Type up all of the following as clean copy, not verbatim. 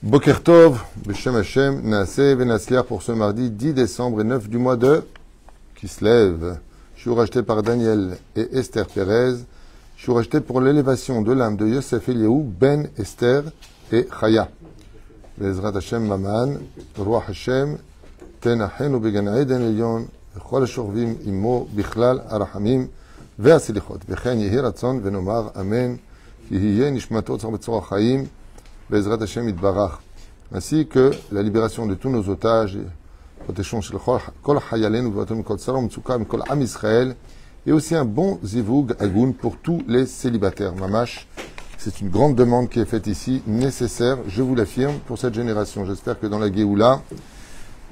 Boker Tov, Beshem Hashem, Naaseh Venasliar pour ce mardi 10 décembre et 9 du mois de Kislev. Je suis racheté par Daniel et Esther Pérez. Je suis racheté pour l'élévation de l'âme de Yosef Eliyahu, Ben Esther et Chaya. Bezrat Hashem Maman, Roi Hashem, Tenachenu Began Eden Elyon, Chol Shorvim Imo, Bichlal Arahamim, Ve'asilichot, Vechen Yehi Ratzon, Venomar, Amen, Yehiye Nishmatot Tzor Betzor Chaim, Bezrat Hashem Itbarach, ainsi que la libération de tous nos otages, protection chez Kol Hayalen, Vatom Kol Salam Tzukam, Kol Am Israël, et aussi un bon zivug agoun pour tous les célibataires. Mamash, c'est une grande demande qui est faite ici, nécessaire, je vous l'affirme, pour cette génération. J'espère que dans la Géoula,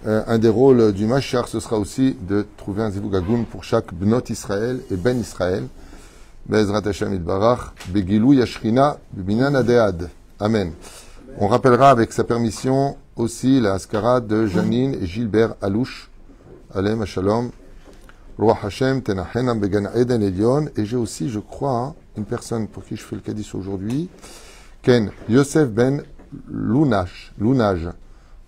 un des rôles du Mashar, ce sera aussi de trouver un zivug agoun pour chaque Bnot Israël et Ben Israël. Bezrat Hashem Itbarach, Begilou Yashrina, Binan Adead. Amen. On rappellera avec sa permission aussi la Askara de Janine et Gilbert Alouche. Alem Shalom. Roi Hashem, Tenachenam Began Eden Elion. Et j'ai aussi, je crois, une personne pour qui je fais le Kaddish aujourd'hui. Ken Yosef Ben Lunage.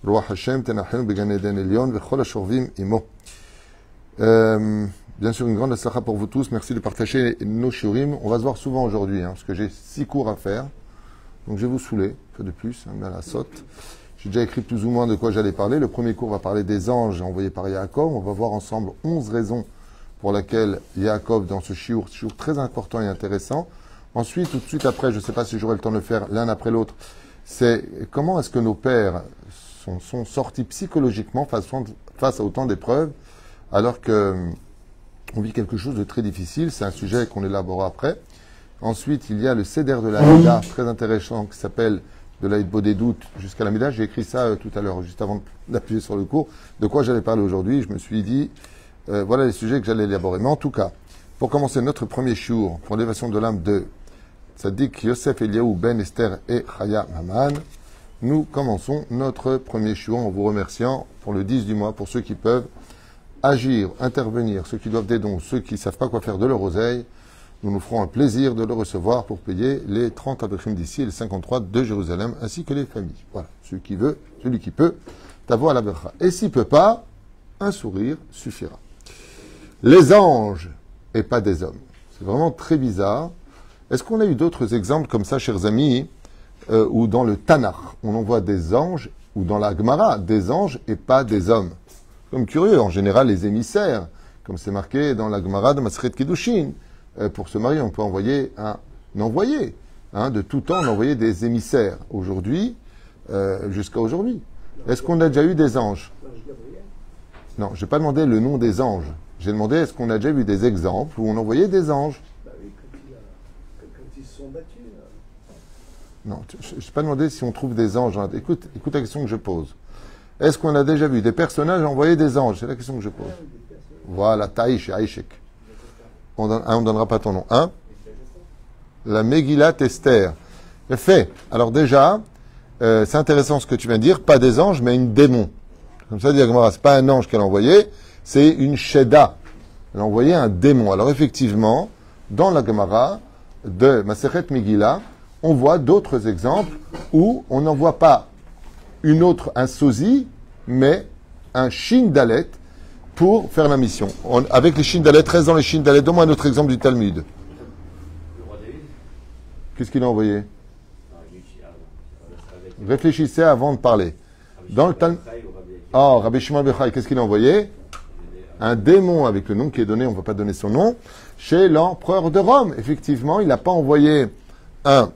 Roi Hashem, Tenachenam Began Eden Elion. Vechol Ashorvim Imo. Bien sûr, une grande aslacha pour vous tous. Merci de partager nos shiurim. On va se voir souvent aujourd'hui, parce que j'ai 6 cours à faire. Donc je vais vous saouler, un peu de plus, à la saute. J'ai déjà écrit plus ou moins de quoi j'allais parler. Le premier cours va parler des anges envoyés par Yaakov. On va voir ensemble 11 raisons pour lesquelles Yaakov, dans ce shiur très important et intéressant. Ensuite, tout de suite après, je ne sais pas si j'aurai le temps de le faire l'un après l'autre, c'est comment est-ce que nos pères sont sortis psychologiquement face à autant d'épreuves, alors qu'on vit quelque chose de très difficile. C'est un sujet qu'on élaborera après. Ensuite, il y a le Seder de la Mida, très intéressant, qui s'appelle de l'Aïdbo des doutes jusqu'à la Mida. J'ai écrit ça tout à l'heure, juste avant d'appuyer sur le cours. De quoi j'allais parler aujourd'hui? Je me suis dit, voilà les sujets que j'allais élaborer. Mais en tout cas, pour commencer notre premier shiur, pour l'élévation de l'âme de Tzadik Yosef Eliyahu Ben Esther et Chaya Maman, nous commençons notre premier shiur en vous remerciant pour le 10 du mois, pour ceux qui peuvent agir, intervenir, ceux qui doivent des dons, ceux qui ne savent pas quoi faire de leur oseille. Nous nous ferons un plaisir de le recevoir pour payer les 30 avril d'ici et les 53 de Jérusalem, ainsi que les familles. Voilà, celui qui peut, t'avoir la bercha. Et s'il ne peut pas, un sourire suffira. Les anges et pas des hommes. C'est vraiment très bizarre. Est-ce qu'on a eu d'autres exemples comme ça, chers amis, ou dans le Tanakh, on en voit des anges, ou dans la Gemara, des anges et pas des hommes? Comme curieux, en général, les émissaires, comme c'est marqué dans la Gemara de Maseret Kiddushin. Pour se marier, on peut envoyer un envoyé. De tout temps, on envoyait des émissaires. Aujourd'hui, jusqu'à aujourd'hui. Est-ce qu'on a déjà eu des anges? Non, je n'ai pas demandé le nom des anges. J'ai demandé est-ce qu'on a déjà eu des exemples où on envoyait des anges? Bah oui, quand ils se sont battus. Non, je n'ai pas demandé si on trouve des anges. Écoute la question que je pose. Est-ce qu'on a déjà vu des personnages envoyer des anges? C'est la question que je pose. Voilà, Taïch et Aïchek. On ne donnera pas ton nom. La Megillat Esther. Fait. Alors déjà, c'est intéressant ce que tu viens de dire. Pas des anges, mais une démon. Comme ça, ce n'est pas un ange qu'elle a envoyé, c'est une Sheda. Elle a envoyé un démon. Alors effectivement, dans la Gemara de Masechet Megillah, on voit d'autres exemples où on n'envoie pas un sosie, mais un Shin Dalet, pour faire la mission. Avec les Shin Dalet, reste dans les Shin Dalet. Donne-moi un autre exemple du Talmud. Le roi David. Qu'est-ce qu'il a envoyé? Réfléchissez avant de parler. Dans le Talmud. Oh, Rabbi Shimon Bechai, qu'est-ce qu'il a envoyé? Un démon avec le nom qui est donné, on ne va pas donner son nom, chez l'empereur de Rome. Effectivement, il n'a pas envoyé un.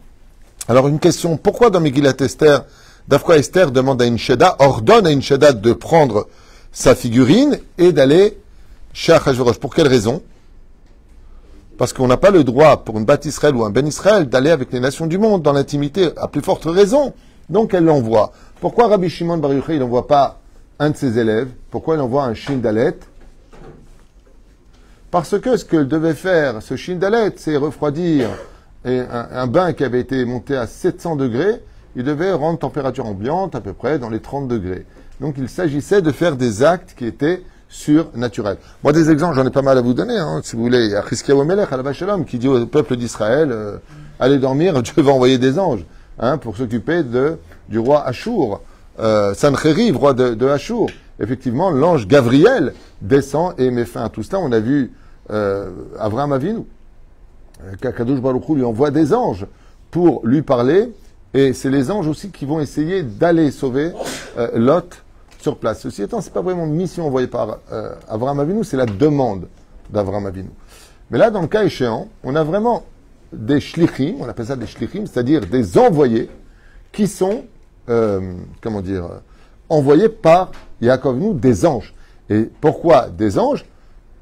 Alors une question, pourquoi dans Megillat Esther, Dafka Esther demande à une Sheda, ordonne à une Sheda de prendre sa figurine et d'aller chez Achashverosh? Pour quelle raison? Parce qu'on n'a pas le droit, pour une Bat Israël ou un Ben Israël, d'aller avec les nations du monde dans l'intimité, à plus forte raison. Donc elle l'envoie. Pourquoi Rabbi Shimon Bar Yochai, il n'envoie pas un de ses élèves? Pourquoi il envoie un Shin Dalet? Parce que ce que devait faire ce Shin Dalet, c'est refroidir un bain qui avait été monté à 700 degrés. Il devait rendre température ambiante à peu près dans les 30 degrés. Donc il s'agissait de faire des actes qui étaient surnaturels. Moi, des exemples, j'en ai pas mal à vous donner. Si vous voulez, il y a Chizkiyahu Melech, Alav Shalom, qui dit au peuple d'Israël, allez dormir, Dieu va envoyer des anges pour s'occuper de du roi Achour, Sancheriv, roi de Achour. Effectivement, l'ange Gabriel descend et met fin à tout cela. On a vu Avraham Avinu. Kadosh Baruch Hu lui envoie des anges pour lui parler. Et c'est les anges aussi qui vont essayer d'aller sauver Lot sur place. Ceci étant, ce n'est pas vraiment une mission envoyée par Avraham Avinu, c'est la demande d'Avraham Avinu. Mais là, dans le cas échéant, on a vraiment des shlichim, on appelle ça des shlichim, c'est-à-dire des envoyés qui sont, envoyés par Yaakov Avinu, des anges. Et pourquoi des anges?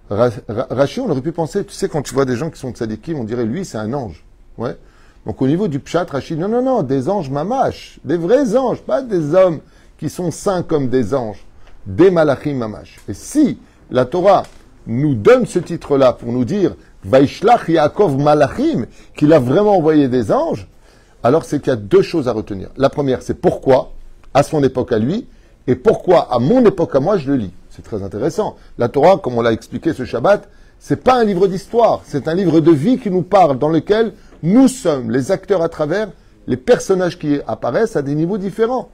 Rachi, on aurait pu penser, tu sais, quand tu vois des gens qui sont tzadikim, on dirait, lui, c'est un ange. Ouais. Donc au niveau du pshat, Rachi, non, des anges mamash, des vrais anges, pas des hommes qui sont saints comme des anges, des malachim mamash. Et si la Torah nous donne ce titre-là pour nous dire Vaishlach Yaakov malachim, qu'il a vraiment envoyé des anges, alors c'est qu'il y a deux choses à retenir. La première, c'est pourquoi, à son époque à lui, et pourquoi, à mon époque à moi, je le lis. C'est très intéressant. La Torah, comme on l'a expliqué ce Shabbat, c'est pas un livre d'histoire, c'est un livre de vie qui nous parle, dans lequel nous sommes les acteurs à travers les personnages qui apparaissent à des niveaux différents.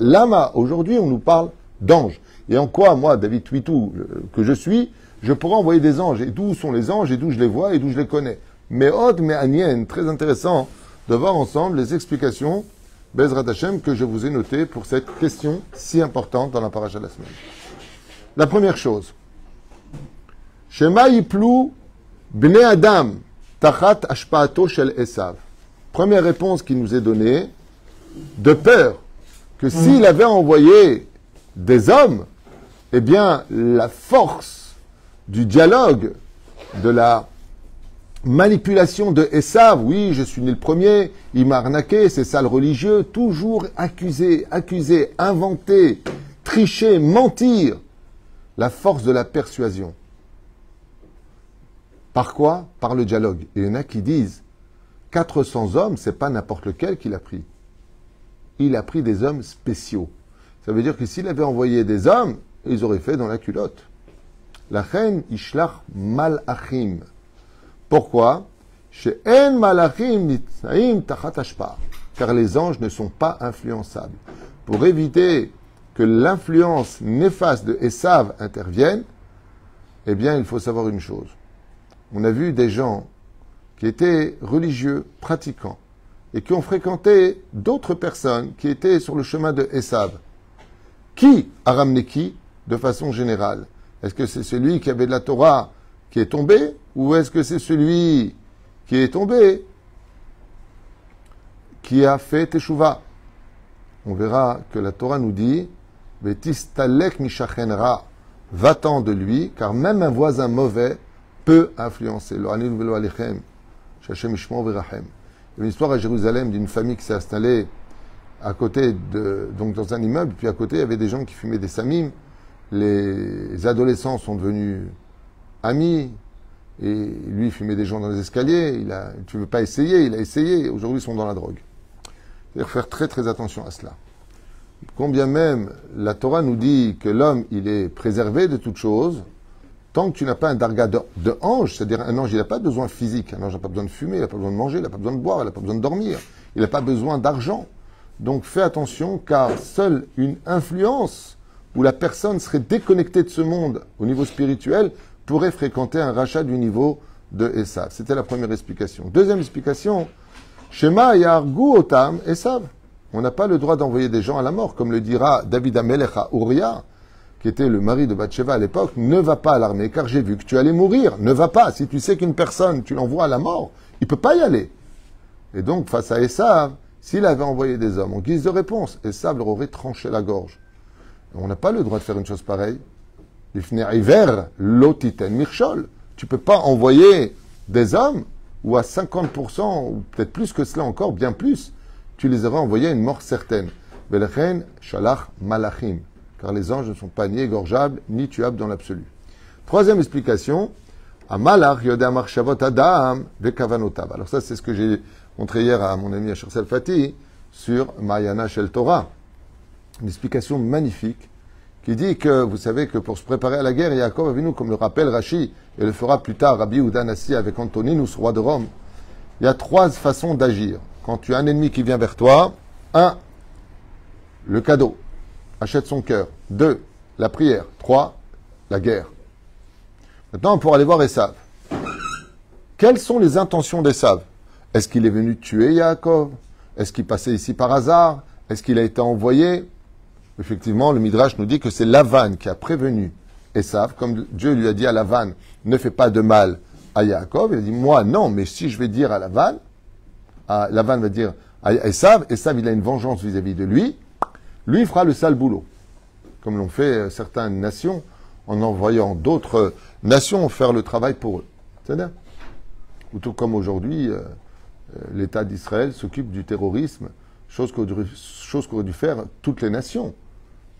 Lama, aujourd'hui, on nous parle d'anges. Et en quoi, moi, David Twitou, que je suis, je pourrais envoyer des anges. Et d'où sont les anges, et d'où je les vois, et d'où je les connais. Mais Od, mais Anien, très intéressant de voir ensemble les explications, Bezrat Hashem, que je vous ai notées pour cette question si importante dans la paracha de la semaine. La première chose, Shema Yiplu Bnei Adam Tachat Ashpaato Shel Esav. Première réponse qui nous est donnée, de peur que s'il avait envoyé des hommes, eh bien, la force du dialogue, de la manipulation de Esav, oui, je suis né le premier, il m'a arnaqué, c'est ça le religieux, toujours accuser, inventer, tricher, mentir, la force de la persuasion. Par quoi? Par le dialogue. Et il y en a qui disent 400 hommes, c'est pas n'importe lequel qu'il a pris. Il a pris des hommes spéciaux. Ça veut dire que s'il avait envoyé des hommes, ils auraient fait dans la culotte. La reine Ishlach Malachim. Pourquoi? She'en Malachim nitzaim tachat hashpa. Car les anges ne sont pas influençables. Pour éviter que l'influence néfaste de Esav intervienne, eh bien, il faut savoir une chose. On a vu des gens qui étaient religieux, pratiquants, et qui ont fréquenté d'autres personnes qui étaient sur le chemin de Esav. Qui a ramené qui, de façon générale? Est-ce que c'est celui qui avait de la Torah qui est tombé, ou est-ce que c'est celui qui est tombé qui a fait Teshuvah? On verra que la Torah nous dit « Betistalek mishachenra » va-t'en de lui, car même un voisin mauvais peut influencer. Il y a une histoire à Jérusalem d'une famille qui s'est installée à côté donc dans un immeuble, puis à côté il y avait des gens qui fumaient des samim. Les adolescents sont devenus amis, et lui il fumait des gens dans les escaliers. Tu veux pas essayer? Il a essayé. Aujourd'hui ils sont dans la drogue. C'est-à-dire faire très très attention à cela. Combien même la Torah nous dit que l'homme il est préservé de toute chose, tant que tu n'as pas un darga de ange, c'est-à-dire un ange il n'a pas besoin physique, un ange n'a pas besoin de fumer, il n'a pas besoin de manger, il n'a pas besoin de boire, il n'a pas besoin de dormir, il n'a pas besoin d'argent. Donc fais attention, car seule une influence où la personne serait déconnectée de ce monde au niveau spirituel pourrait fréquenter un rachat du niveau de Esav. C'était la première explication. Deuxième explication, Shema yargu otam Esav. On n'a pas le droit d'envoyer des gens à la mort, comme le dira David Amelech à Uriah, qui était le mari de Bathsheba à l'époque. Ne va pas à l'armée, car j'ai vu que tu allais mourir. Ne va pas. Si tu sais qu'une personne, tu l'envoies à la mort, il ne peut pas y aller. Et donc, face à Esav, s'il avait envoyé des hommes en guise de réponse, Esav leur aurait tranché la gorge. On n'a pas le droit de faire une chose pareille. L'ifner hiver, l'otiten mirchol. Tu ne peux pas envoyer des hommes où à 50%, ou peut-être plus que cela encore, bien plus, tu les aurais envoyés à une mort certaine. Velchen shalach malachim. Car les anges ne sont pas ni égorgeables, ni tuables dans l'absolu. Troisième explication, Amalach yodeh marchavot adam vekavanotav. Alors ça, c'est ce que j'ai montré hier à mon ami Asher Salfati sur Mayana Shel Torah. Une explication magnifique qui dit que, vous savez que pour se préparer à la guerre, Yaakov Avinu, comme le rappelle Rashi, et le fera plus tard Rabbi Yehuda Nassi avec Antoninus, roi de Rome, il y a trois façons d'agir. Quand tu as un ennemi qui vient vers toi, le cadeau. Achète son cœur. 2, la prière. 3, la guerre. Maintenant, pour aller voir Esav. Quelles sont les intentions d'Esav? Est-ce qu'il est venu tuer Yaakov? Est-ce qu'il passait ici par hasard? Est-ce qu'il a été envoyé? Effectivement, le Midrash nous dit que c'est Lavan qui a prévenu Esav, comme Dieu lui a dit à Lavan, ne fais pas de mal à Yaakov. Il a dit, moi, non, mais si je vais dire à Lavan va dire à Esav, Esav, il a une vengeance vis-à-vis de lui, lui fera le sale boulot. Comme l'ont fait certaines nations, en envoyant d'autres nations faire le travail pour eux. C'est-à-dire, ou tout comme aujourd'hui, l'État d'Israël s'occupe du terrorisme, chose qu'auraient dû faire toutes les nations.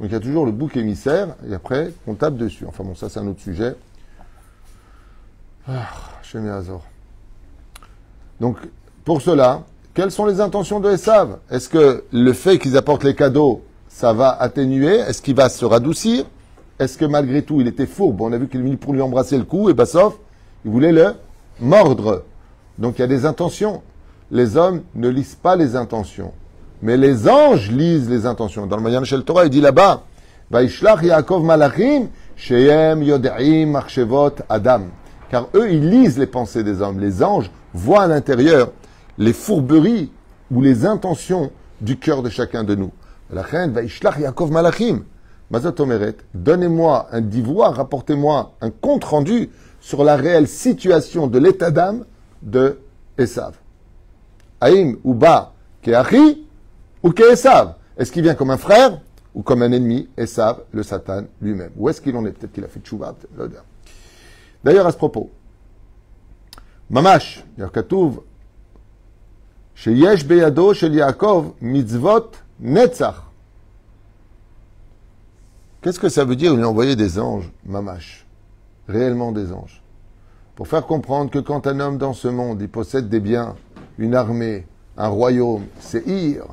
Donc il y a toujours le bouc émissaire, et après, on tape dessus. Enfin bon, ça c'est un autre sujet. Shem Yazor. Donc, pour cela, quelles sont les intentions de Esav? Est-ce que le fait qu'ils apportent les cadeaux, ça va atténuer? Est-ce qu'il va se radoucir? Est-ce que malgré tout, il était fourbe? On a vu qu'il est venu pour lui embrasser le cou, et sauf, il voulait le mordre. Donc il y a des intentions. Les hommes ne lisent pas les intentions. Mais les anges lisent les intentions. Dans le Mayan Shel Torah, il dit là-bas, Vaishlach Yaakov Malachim, Sheyem Yodeim Marchevot Adam. Car eux, ils lisent les pensées des hommes. Les anges voient à l'intérieur les fourberies ou les intentions du cœur de chacun de nous. La reine Vaishlach Yaakov Malachim. Mazot Omeret, donnez-moi un divoir, rapportez-moi un compte rendu sur la réelle situation de l'état d'âme de Esav. Aïm ou Ba Keachi ou Keesav. Est-ce qu'il vient comme un frère ou comme un ennemi? Esav, le Satan lui-même. Où est-ce qu'il en est? Peut-être qu'il a fait tchouva. D'ailleurs, à ce propos, Mamash, Yakatouv, Sheyesh Beyado Shel Yaakov Mitzvot Netzach. Qu'est-ce que ça veut dire lui envoyer des anges, Mamash? Réellement des anges. Pour faire comprendre que quand un homme dans ce monde, il possède des biens, une armée, un royaume, c'est Ir.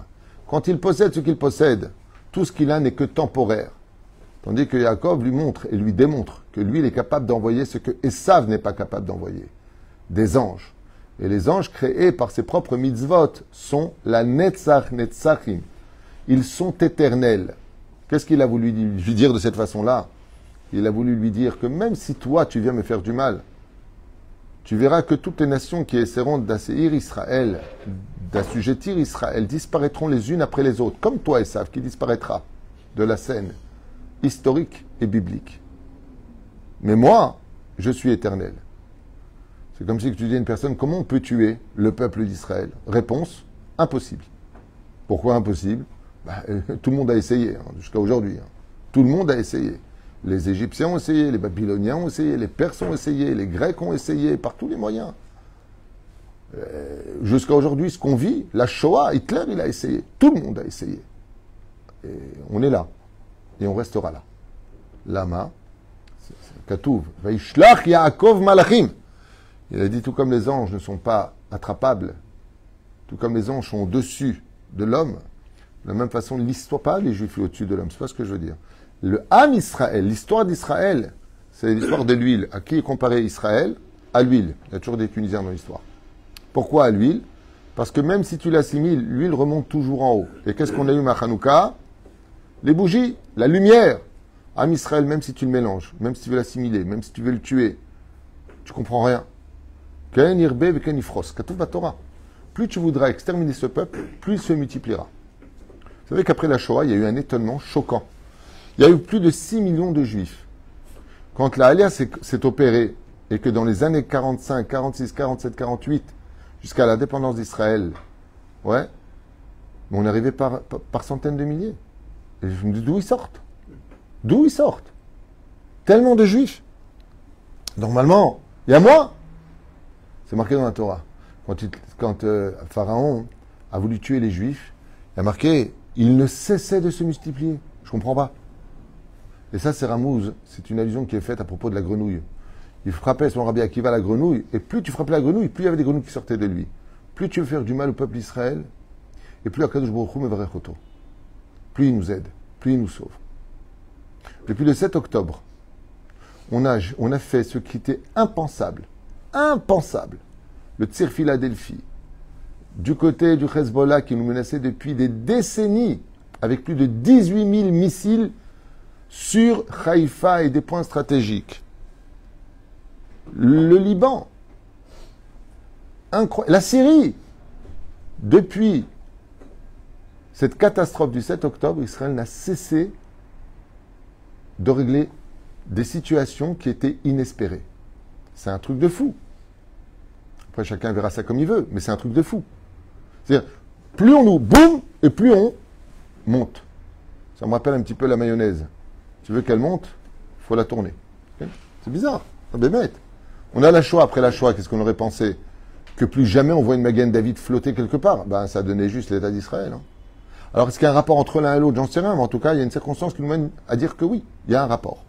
Quand il possède ce qu'il possède, tout ce qu'il a n'est que temporaire. Tandis que Yaakov lui montre et lui démontre que lui, il est capable d'envoyer ce que Esav n'est pas capable d'envoyer. Des anges. Et les anges créés par ses propres mitzvot sont la Netzach Netzachim. Ils sont éternels. Qu'est-ce qu'il a voulu lui dire de cette façon-là? Il a voulu lui dire que même si toi, tu viens me faire du mal, tu verras que toutes les nations qui essaieront d'assaillir Israël, d'assujettir Israël, disparaîtront les unes après les autres, comme toi, Esav, qui disparaîtra de la scène historique et biblique. Mais moi, je suis éternel. C'est comme si tu dis à une personne, comment on peut tuer le peuple d'Israël? Réponse, impossible. Pourquoi impossible? Tout le monde a essayé, jusqu'à aujourd'hui. Tout le monde a essayé. Les Égyptiens ont essayé, les Babyloniens ont essayé, les Perses ont essayé, les Grecs ont essayé, par tous les moyens. Jusqu'à aujourd'hui, ce qu'on vit, la Shoah, Hitler, il a essayé. Tout le monde a essayé. Et on est là. Et on restera là. Lama, Katouv, Vaishlach Yaakov Malachim. Il a dit, tout comme les anges ne sont pas attrapables, tout comme les anges sont au-dessus de l'homme, de la même façon, l'histoire, pas les Juifs au-dessus de l'homme, c'est pas ce que je veux dire. Le Ham Israël, l'histoire d'Israël, c'est l'histoire de l'huile. À qui est comparé Israël? À l'huile. Il y a toujours des Tunisiens dans l'histoire. Pourquoi à l'huile? Parce que même si tu l'assimiles, l'huile remonte toujours en haut. Et qu'est-ce qu'on a eu, ma Hanouka? Les bougies, la lumière. Ham Israël, même si tu le mélanges, même si tu veux l'assimiler, même si tu veux le tuer, tu comprends rien. Ken Irbe ve Ken Ifros, Katouf Torah. Plus tu voudras exterminer ce peuple, plus il se multipliera. Vous savez qu'après la Shoah, il y a eu un étonnement choquant. Il y a eu plus de 6 millions de Juifs. Quand la Aliyah s'est opérée, et que dans les années 45, 46, 47, 48, jusqu'à la dépendance d'Israël, ouais, on est arrivé par centaines de milliers. Et je me dis, d'où ils sortent? D'où ils sortent? Tellement de Juifs. Normalement, il y a moi. C'est marqué dans la Torah. Quand Pharaon a voulu tuer les Juifs, il y a marqué, ils ne cessaient de se multiplier. Je comprends pas. Et ça, c'est Ramouz. C'est une allusion qui est faite à propos de la grenouille. Il frappait son Rabbi Akiva la grenouille, et plus tu frappais la grenouille, plus il y avait des grenouilles qui sortaient de lui. Plus tu veux faire du mal au peuple d'Israël, et plus Akadosh Baruch Hu mevarech oto. Plus il nous aide, plus il nous sauve. Depuis le 7 octobre, on a fait ce qui était impensable. Impensable. Le Tzir Philadelphie, du côté du Hezbollah qui nous menaçait depuis des décennies, avec plus de 18 000 missiles sur Haïfa et des points stratégiques. Le Liban, la Syrie, depuis cette catastrophe du 7 octobre, Israël n'a cessé de régler des situations qui étaient inespérées. C'est un truc de fou. Après, chacun verra ça comme il veut, mais c'est un truc de fou. C'est-à-dire, plus on nous boum, et plus on monte. Ça me rappelle un petit peu la mayonnaise. Tu veux qu'elle monte, il faut la tourner. Okay? C'est bizarre. On a la Shoah, après la Shoah, qu'est-ce qu'on aurait pensé? Que plus jamais on voit une Magen David flotter quelque part. Ben, ça donnait juste l'État d'Israël. Hein. Alors, est-ce qu'il y a un rapport entre l'un et l'autre? J'en sais rien, mais en tout cas, il y a une circonstance qui nous mène à dire que oui, il y a un rapport.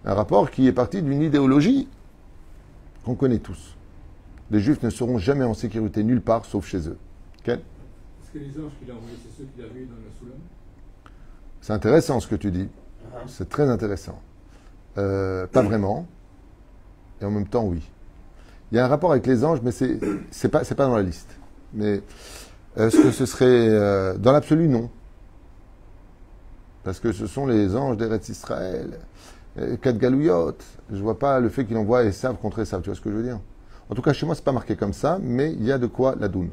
Un rapport qui est parti d'une idéologie qu'on connaît tous. Les Juifs ne seront jamais en sécurité nulle part, sauf chez eux. Okay? Est-ce que les anges qu'il a envoyés, c'est ceux qu'il a vus dans le Soulam? C'est intéressant ce que tu dis. C'est très intéressant. Pas vraiment. Et en même temps, oui. Il y a un rapport avec les anges, mais c'est pas dans la liste. Mais est-ce que ce serait... dans l'absolu, non. Parce que ce sont les anges d'Eretz Israël. 4 galouillottes. Je vois pas le fait qu'il envoie Esav contre Esav. Tu vois ce que je veux dire? En tout cas, chez moi, c'est pas marqué comme ça, mais il y a de quoi la doune.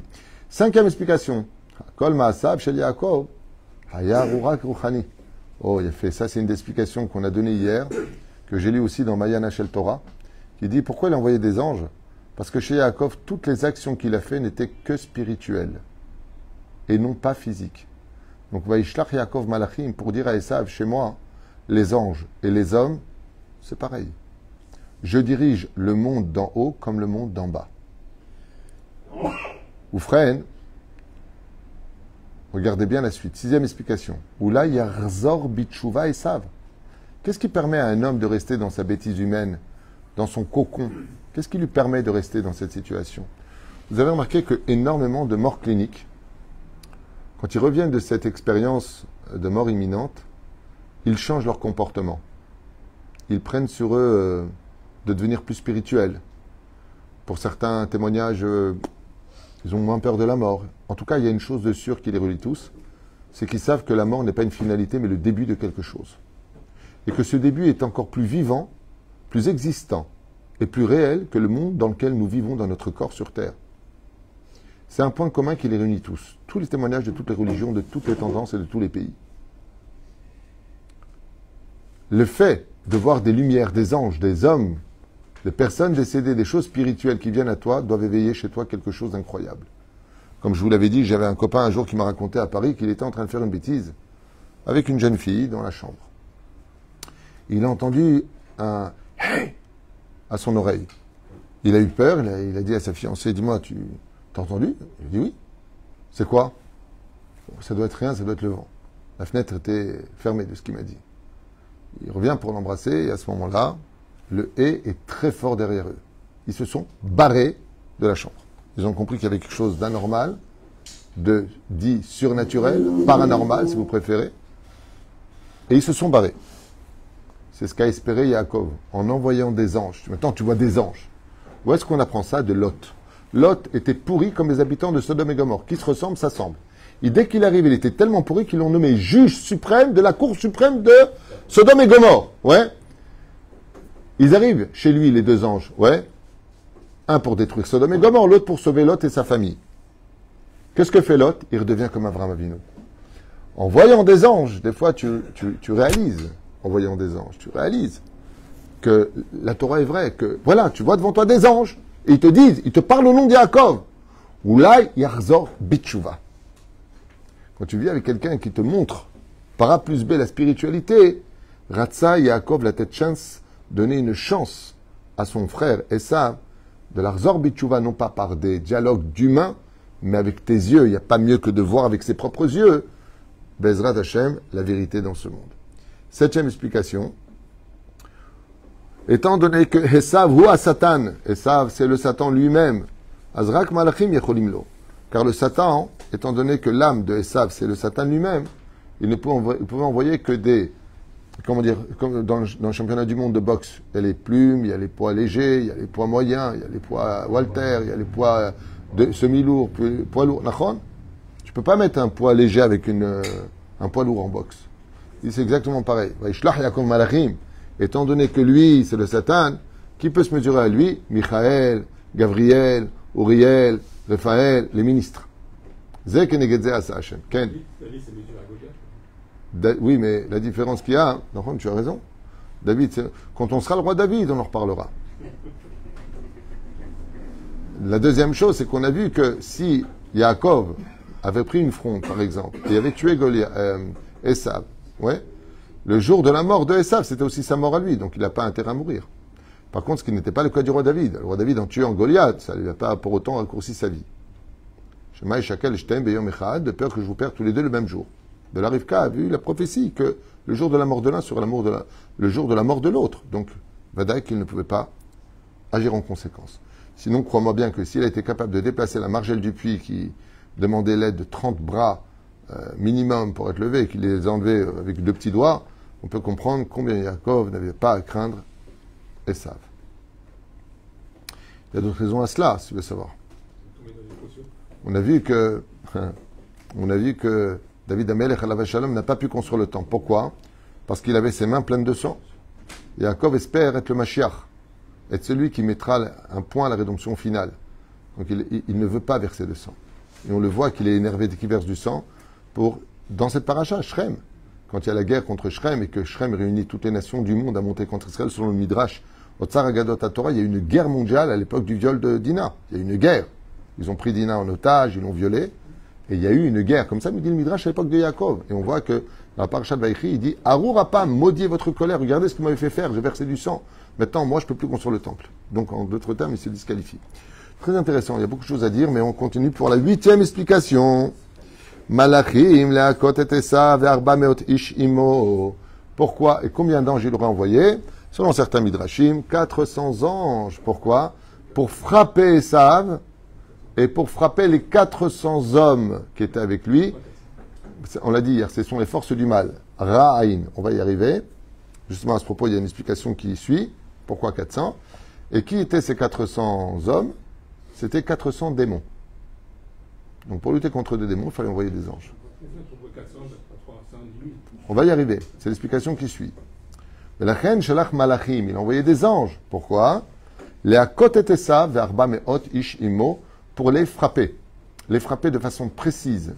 5e explication. Kol ma'asav shel Yaakov haya ruach ruchani. Oh, il a fait ça. C'est une des explications qu'on a donnée hier, que j'ai lu aussi dans Mayana Shel Torah, qui dit pourquoi il a envoyé des anges? Parce que chez Yaakov, toutes les actions qu'il a fait n'étaient que spirituelles et non pas physiques. Donc, Vaishlach Yaakov Malachim, pour dire à Esav, chez moi, les anges et les hommes, c'est pareil. Je dirige le monde d'en haut comme le monde d'en bas. Oufren, regardez bien la suite. 6e explication. Oula yarzor bitshuva Esav. Qu'est-ce qui permet à un homme de rester dans sa bêtise humaine, dans son cocon? Qu'est-ce qui lui permet de rester dans cette situation? Vous avez remarqué que énormément de morts cliniques, quand ils reviennent de cette expérience de mort imminente, ils changent leur comportement. Ils prennent sur eux de devenir plus spirituels. Pour certains témoignages, ils ont moins peur de la mort. En tout cas, il y a une chose de sûre qui les relie tous, c'est qu'ils savent que la mort n'est pas une finalité, mais le début de quelque chose. Et que ce début est encore plus vivant, plus existant et plus réel que le monde dans lequel nous vivons dans notre corps sur Terre. C'est un point commun qui les réunit tous. Tous les témoignages de toutes les religions, de toutes les tendances et de tous les pays. Le fait de voir des lumières, des anges, des hommes, des personnes décédées, des choses spirituelles qui viennent à toi, doivent éveiller chez toi quelque chose d'incroyable. Comme je vous l'avais dit, j'avais un copain un jour qui m'a raconté à Paris qu'il était en train de faire une bêtise avec une jeune fille dans la chambre. Il a entendu un « Hey !» à son oreille. Il a eu peur, il a dit à sa fiancée, dis-moi, tu t'as entendu? Il a dit oui. C'est quoi? Ça doit être rien, ça doit être le vent. La fenêtre était fermée de ce qu'il m'a dit. Il revient pour l'embrasser et à ce moment-là, le « et » est très fort derrière eux. Ils se sont barrés de la chambre. Ils ont compris qu'il y avait quelque chose d'anormal, de dit surnaturel, paranormal si vous préférez, et ils se sont barrés. C'est ce qu'a espéré Yaakov en envoyant des anges. Maintenant, tu vois des anges. Où est-ce qu'on apprend ça? De Lot. Lot était pourri comme les habitants de Sodome et Gomorrhe. Qui se ressemblent, s'assemblent. Et dès qu'il arrive, il était tellement pourri qu'ils l'ont nommé juge suprême de la cour suprême de Sodome et Gomorrhe. Ouais. Ils arrivent chez lui, les deux anges. Ouais. Un pour détruire Sodome et Gomorrhe, l'autre pour sauver Lot et sa famille. Qu'est-ce que fait Lot? Il redevient comme Abraham Avinu. En voyant des anges, des fois tu réalises, en voyant des anges, tu réalises que la Torah est vraie, que voilà, tu vois devant toi des anges, et ils te disent, ils te parlent au nom de Yaakov. Oulai Yarzor Bitshuva. Quand tu vis avec quelqu'un qui te montre par A plus B la spiritualité, Ratsa Yaakov la tête chance, donner une chance à son frère Esav de l'Arzor Bitshuva, non pas par des dialogues d'humains, mais avec tes yeux. Il n'y a pas mieux que de voir avec ses propres yeux, Bezrat Hashem, la vérité dans ce monde. 7e explication. Étant donné que Esav huwa Satan, Esav c'est le Satan lui-même, Azrak Malachim Yecholim Lo. Car le Satan, étant donné que l'âme de Esav c'est le Satan lui-même, il pouvait envoyer que des, comment dire, comme dans le championnat du monde de boxe, il y a les plumes, il y a les poids légers, il y a les poids moyens, il y a les poids Walter, il y a les poids semi-lourds, poids lourds, peux pas mettre un poids léger avec un poids lourd en boxe. C'est exactement pareil. Vaishlach Yaakov Malachim. Étant donné que lui, c'est le Satan, qui peut se mesurer à lui? Michael, Gabriel, Uriel, Raphaël, les ministres. Zek et Negedze Asa Hashem. Ken. David s'est mesuré à Goliath. Oui, mais la différence qu'il y a, non, tu as raison. David, quand on sera le roi David, on en reparlera. La deuxième chose, c'est qu'on a vu que si Yaakov avait pris une fronde, par exemple, et avait tué Esav, ouais, le jour de la mort de Esav, c'était aussi sa mort à lui, donc il n'a pas intérêt à mourir. Par contre, ce qui n'était pas le cas du roi David. Le roi David, en tuant Goliath, ça ne lui a pas pour autant raccourci sa vie. Shema et Shakel, Shtem, Beyom Echad, de peur que je vous perde tous les deux le même jour. De la Rivka a vu la prophétie que le jour de la mort de l'un sera le jour de la mort de l'autre. Donc, Vadaï qu'il ne pouvait pas agir en conséquence. Sinon, crois-moi bien que s'il a été capable de déplacer la margelle du puits qui demandait l'aide de 30 bras minimum pour être levé et qu'il les enlevait avec 2 petits doigts, on peut comprendre combien Yaakov n'avait pas à craindre Esav. Il y a d'autres raisons à cela, si tu veux savoir. On a vu que David Amelech alav shalom n'a pas pu construire le temple. Pourquoi? Parce qu'il avait ses mains pleines de sang. Yaakov espère être le Mashiach, être celui qui mettra un point à la rédemption finale. Donc il ne veut pas verser de sang. Et on le voit qu'il est énervé dès qu'il verse du sang dans cette paracha, Shrem. Quand il y a la guerre contre Shrem et que Shrem réunit toutes les nations du monde à monter contre Israël selon le Midrash, au Tsar Agadot HaTorah, il y a eu une guerre mondiale à l'époque du viol de Dina. Il y a eu une guerre. Ils ont pris Dina en otage, ils l'ont violée. Et il y a eu une guerre. Comme ça nous dit le Midrash à l'époque de Yaakov. Et on voit que dans la paracha de Vaïchi, il dit Arur Apam, maudiez votre colère, regardez ce que vous m'avez fait faire, j'ai versé du sang. Maintenant, moi, je ne peux plus construire le temple. Donc, en d'autres termes, il se disqualifie. Très intéressant, il y a beaucoup de choses à dire, mais on continue pour la 8e explication. Malachim, le'akot et Esav, ve'arba meot ish imo. Pourquoi et combien d'anges il aurait envoyé? Selon certains Midrashim, 400 anges. Pourquoi? Pour frapper Esav et pour frapper les 400 hommes qui étaient avec lui. On l'a dit hier, ce sont les forces du mal. Ra'ain, on va y arriver. Justement, à ce propos, il y a une explication qui suit. Pourquoi 400? Et qui étaient ces 400 hommes? C'était 400 démons. Donc pour lutter contre des démons, il fallait envoyer des anges. On va y arriver. C'est l'explication qui suit. La reine Shalach Malachim, il a envoyé des anges. Pourquoi? Les akot et Esav ve'arba meot ish imo, pour les frapper. Les frapper de façon précise.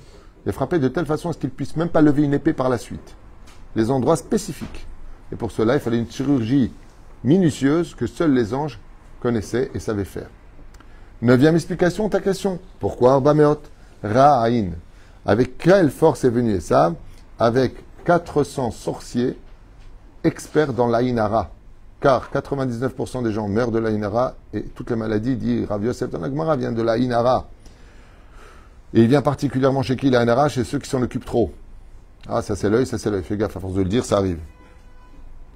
Les frapper de telle façon à ce qu'ils ne puissent même pas lever une épée par la suite. Les endroits spécifiques. Et pour cela, il fallait une chirurgie minutieuse que seuls les anges connaissaient et savaient faire. 9e explication, ta question. Pourquoi arba meot? Ra'ain. Avec quelle force est venu Esav? Avec 400 sorciers experts dans l'Aïnara. Car 99% des gens meurent de l'Aïnara et toutes les maladies, dit Rav Yosef dans la Gemara, viennent de l'Aïnara. Et il vient particulièrement chez qui l'Aïnara? Chez ceux qui s'en occupent trop. Ah, ça c'est l'œil, ça c'est l'œil. Fais gaffe, à force de le dire, ça arrive.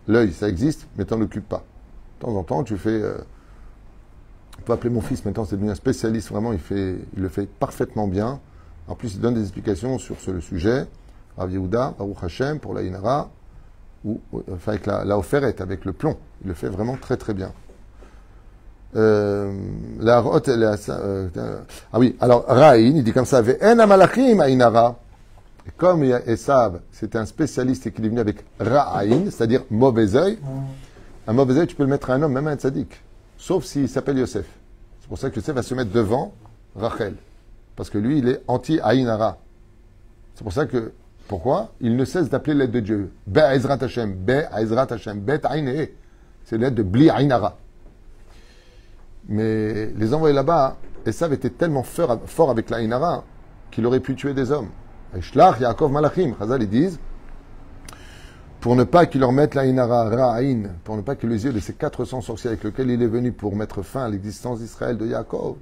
L'œil, ça existe, mais t'en occupes pas. De temps en temps, tu fais... on peut appeler mon fils maintenant, c'est devenu un spécialiste, vraiment, il le fait parfaitement bien. En plus, il donne des explications sur le sujet. Rav Yehuda, Baruch Hashem, pour l'Aïnara, ou enfin avec la offeret, avec le plomb. Il le fait vraiment très très bien. Ah oui, alors Ra'in, il dit comme ça, Ve'en amalachim Aïnara. Et comme Esav, c'était un spécialiste et qu'il est venu avec Ra'ain, c'est-à-dire mauvais œil, un mauvais œil, tu peux le mettre à un homme, même à un tzaddik, sauf s'il s'appelle Yosef. C'est pour ça que Yosef va se mettre devant Rachel, parce que lui, il est anti-Aïnara. C'est pour ça que, pourquoi? Il ne cesse d'appeler l'aide de Dieu. Be'ezrat Hashem, Be'ezrat Hashem, Bet Aïne. C'est l'aide de Bli Aïnara. Mais les envoyés là-bas, Esav était tellement fort avec l'Aïnara qu'il aurait pu tuer des hommes. Shlach Yaakov Malachim, Chazal, ils disent, pour ne pas qu'il leur mette l'Aïnara, Ra'ain, pour ne pas que les yeux de ces 400 sorciers avec lesquels il est venu pour mettre fin à l'existence d'Israël, de Yaakov,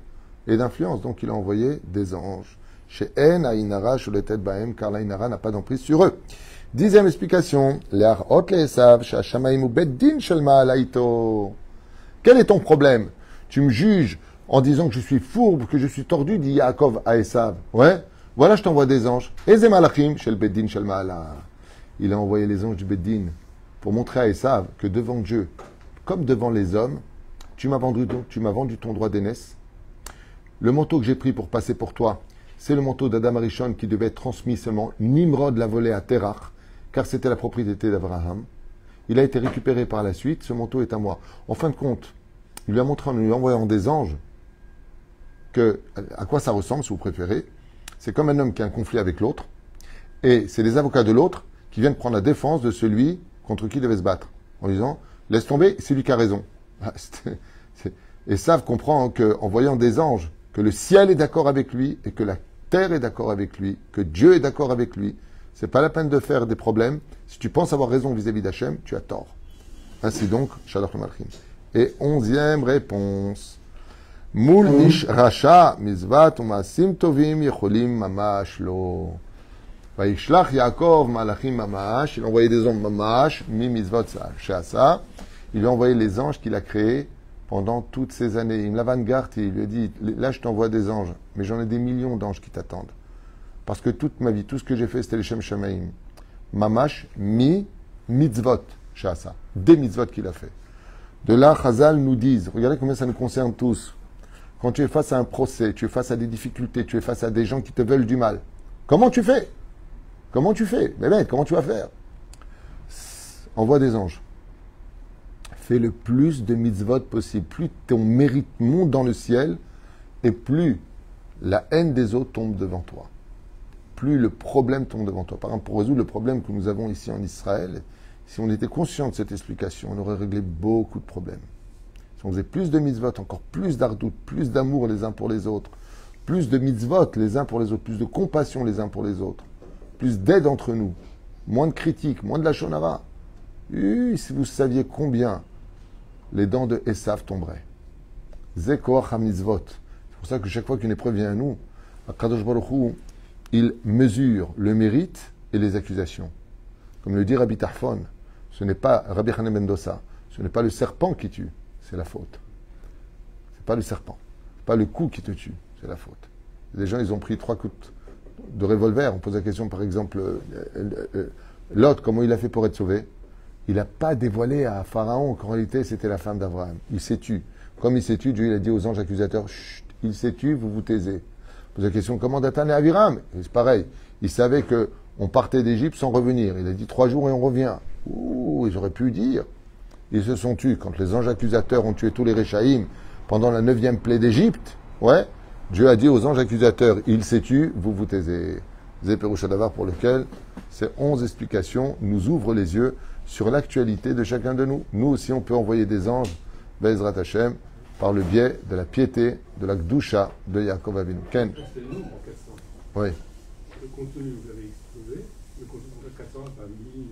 et d'influence, donc il a envoyé des anges. Chez En Aïnara, Sholetet Bahem, car l'Aïnara n'a pas d'emprise sur eux. 10e explication, Le'arot le'esav, Sha'ashamaim ou Beddin shel ma'alaito. Quel est ton problème? Tu me juges en disant que je suis fourbe, que je suis tordu, dit Yaakov à Esav. Ouais? Voilà, je t'envoie des anges. Eze malachim shel Beddin shel ma'ala. Il a envoyé les anges du Beddin pour montrer à Esav que devant Dieu, comme devant les hommes, tu m'as vendu ton droit d'aînesse. Le manteau que j'ai pris pour passer pour toi, c'est le manteau d'Adam Arishon qui devait être transmis seulement. Nimrod l'a volé à Terach, car c'était la propriété d'Abraham. Il a été récupéré par la suite, ce manteau est à moi. En fin de compte, il lui a montré en lui envoyant des anges à quoi ça ressemble, si vous préférez. C'est comme un homme qui a un conflit avec l'autre, et c'est les avocats de l'autre qui viennent prendre la défense de celui contre qui il devait se battre, en disant « laisse tomber, c'est lui qui a raison ». Et Esav comprend qu'en voyant des anges, que le ciel est d'accord avec lui, et que la terre est d'accord avec lui, que Dieu est d'accord avec lui, c'est pas la peine de faire des problèmes. Si tu penses avoir raison vis-à-vis d'Hachem, tu as tort. Ainsi donc, Shalach Malchim. Et 11e réponse. Moul nish rasha mizvat umasim tovim yecholim mamash lo. Vaishlach Yaakov malachim mamash. Il a envoyé des anges mamash, mi mizvat sheasa. Il lui a envoyé les anges qu'il a créés pendant toutes ces années. Il me l'avant-garde et il lui a dit, là je t'envoie des anges, mais j'en ai des millions d'anges qui t'attendent. Parce que toute ma vie, tout ce que j'ai fait, c'était les Shem Shamaim. Mamash, mi, mitzvot, sheasa. Des mitzvot qu'il a fait. De là, Chazal nous disent, regardez combien ça nous concerne tous. Quand tu es face à un procès, tu es face à des difficultés, tu es face à des gens qui te veulent du mal. Comment tu fais? Comment tu fais? Mais ben, comment tu vas faire? Envoie des anges. Fais le plus de mitzvot possible. Plus ton mérite monte dans le ciel, et plus la haine des autres tombe devant toi. Plus le problème tombe devant toi. Par exemple, pour résoudre le problème que nous avons ici en Israël, si on était conscient de cette explication, on aurait réglé beaucoup de problèmes. Si on faisait plus de mitzvot, encore plus d'ardout, plus d'amour les uns pour les autres, plus de mitzvot les uns pour les autres, plus de compassion les uns pour les autres, plus d'aide entre nous, moins de critiques, moins de la shonara. Si vous saviez combien les dents de Esav tomberaient. Zekoach ha-mitzvot. C'est pour ça que chaque fois qu'une épreuve vient à nous, Kadosh Baruch Hu, il mesure le mérite et les accusations. Comme le dit Rabbi Tarfon, ce n'est pas Rabbi Hanan Mendoza, ce n'est pas le serpent qui tue, c'est la faute. C'est pas le serpent, c'est pas le coup qui te tue, c'est la faute. Les gens, ils ont pris 3 coups de revolver. On pose la question, par exemple, Lot, comment il a fait pour être sauvé? Il n'a pas dévoilé à Pharaon qu'en réalité c'était la femme d'Abraham. Il s'est tu. Comme il s'est tu, Dieu il a dit aux anges accusateurs, chut, il s'est tu, vous vous taisez. Pose la question, comment Dathan et Abiram? C'est pareil. Il savait que on partait d'Égypte sans revenir. Il a dit 3 jours et on revient. Ouh, ils auraient pu dire. Ils se sont tus. Quand les anges accusateurs ont tué tous les Réchaïm pendant la 9e plaie d'Égypte, ouais, Dieu a dit aux anges accusateurs, il s'est tu, vous vous taisez. Zéperouchadavar pour lequel ces 11 explications nous ouvrent les yeux sur l'actualité de chacun de nous. Nous aussi, on peut envoyer des anges, Bezrat Hashem, par le biais de la piété, de la Gdusha de Yaakov Avinu. Ken? C'est le nombre en 400. Oui. Le contenu, vous avez exposé. Le contenu en fait 400, pas 1000.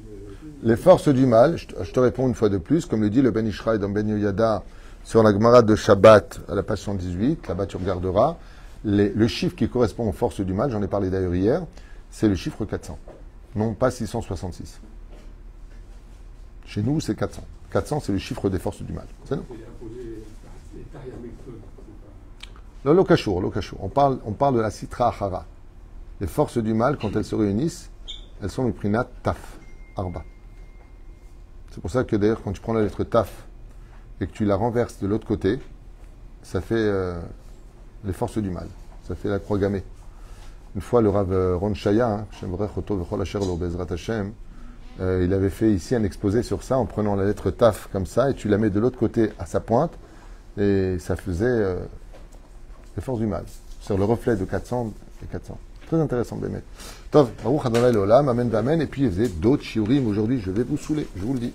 Les forces du mal, je te réponds une fois de plus, comme le dit le Ben Ishraï dans Ben Yoyada, sur la Gemara de Shabbat, à la page 118, là-bas tu regarderas, le chiffre qui correspond aux forces du mal, j'en ai parlé d'ailleurs hier, c'est le chiffre 400, non pas 666. Chez nous, c'est 400. 400, c'est le chiffre des forces du mal. C'est non? L'Okashur. On parle de la Sitra Achara. Les forces du mal, quand elles se réunissent, elles sont le Prinat Taf, Arba. C'est pour ça que d'ailleurs, quand tu prends la lettre Taf et que tu la renverses de l'autre côté, ça fait les forces du mal. Ça fait la croix gammée. Une fois, le Rav Ron Shaya, il avait fait ici un exposé sur ça en prenant la lettre Taf comme ça et tu la mets de l'autre côté à sa pointe et ça faisait les forces du mal. Sur le reflet de 400 et 400. Très intéressant, Bémet. Tov, Baruch Adonai L'Olam, Amen, Amen. Et puis il faisait d'autres shiurim. Aujourd'hui, je vais vous saouler, je vous le dis.